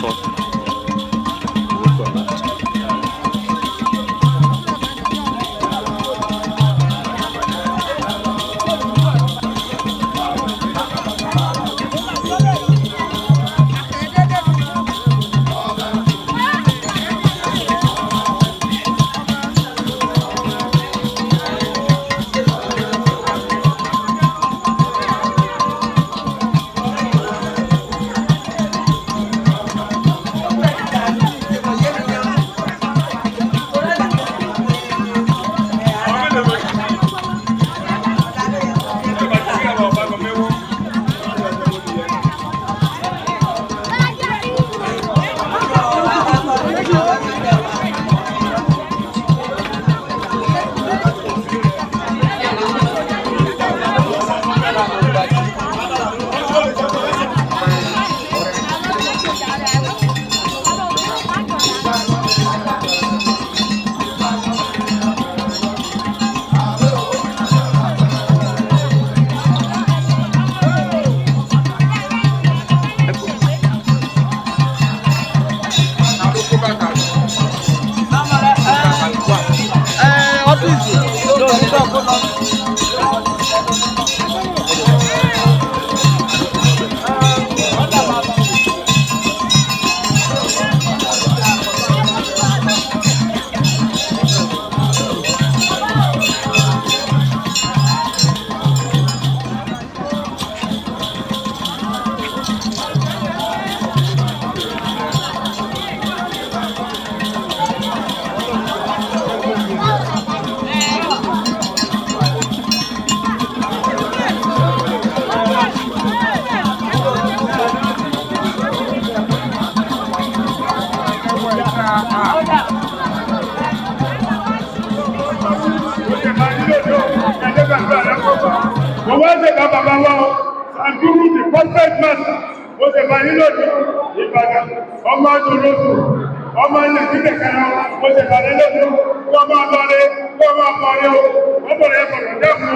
tán. The perfect master was a vanilla ọmọ adúlóṣù ọmọ ilẹ̀ títẹ̀ kẹrẹ mo ṣe kàdé lóṣù wọ́n máa bọ́lé o wọ́n bọ̀lẹ̀ ẹ̀kọ̀rọ̀ dẹ́kun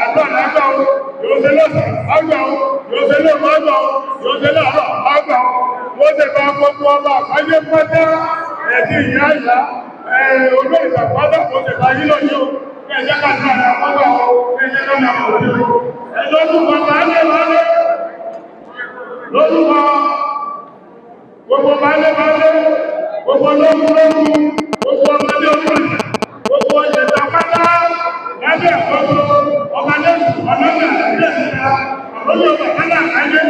àtọ́ àlágbà o yóò ṣe lọ́sàn àgbà o yóò ṣe lọ́mọ àgbà o yóò ṣe láàárọ̀ àgbà o wọ́n ṣe bá gbogbo ọba àkájé pátá ẹ̀sìn ìyá ìyá olóò ìgbàgbọ́dọ̀ mo ṣe bá yín lóyún o ẹ̀jẹ̀ ká ní àná àgbà o ẹ̀jẹ̀ ká ní àná òde o ẹ̀jọ́ tún kọ́ lórúkọ gbogbo balẹ̀ gbogbo lókùnlókù gbogbo ọmọdé ọmọdé gbogbo ọjẹ̀dá pátá lábẹ́ ọ̀gbọ́gbọ́ ọmọdé ọlọ́gbà ilẹ̀ ìta àbójú ọgbà pátá àkájé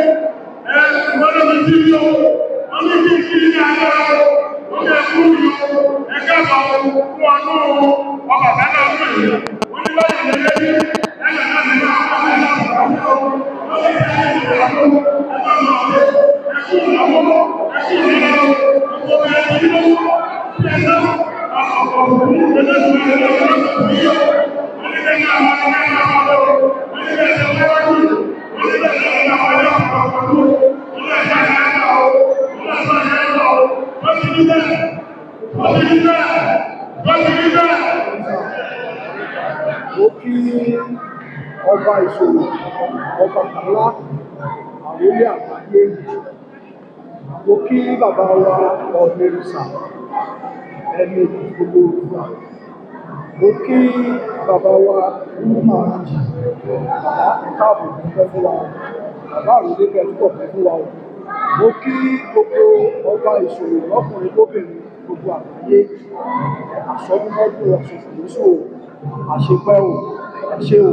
ìwọ́lọ́gbà tí yíò wọ́n ní kí kí ní agbára ó yẹ kú yíò ẹgbẹ́ ọmọ fún ọdún ọgbà pátá ọdún yìí wọ́n ní lọ́yìn lẹ́lẹ́bí ẹgbẹ̀ náà ní ọba ìṣòro Ọbàtálá àwòlé àgbáyé mo kí bàbá wa ọ̀nẹ́rìsà ẹni gbogbo ìgbà mo kí bàbá wa rúmà bàbá káàbọ̀ pẹ́ fún wa bàbá àròlé pẹ́ túbọ̀ pẹ́ fún wa mo kí gbogbo ọba ìṣòro lọ́kùnrin lóbìnrin gbogbo àgbáyé àsọdúnmọ́dún ọ̀sọ̀fọ̀lóṣù àṣepẹ́ ò àṣẹ ò.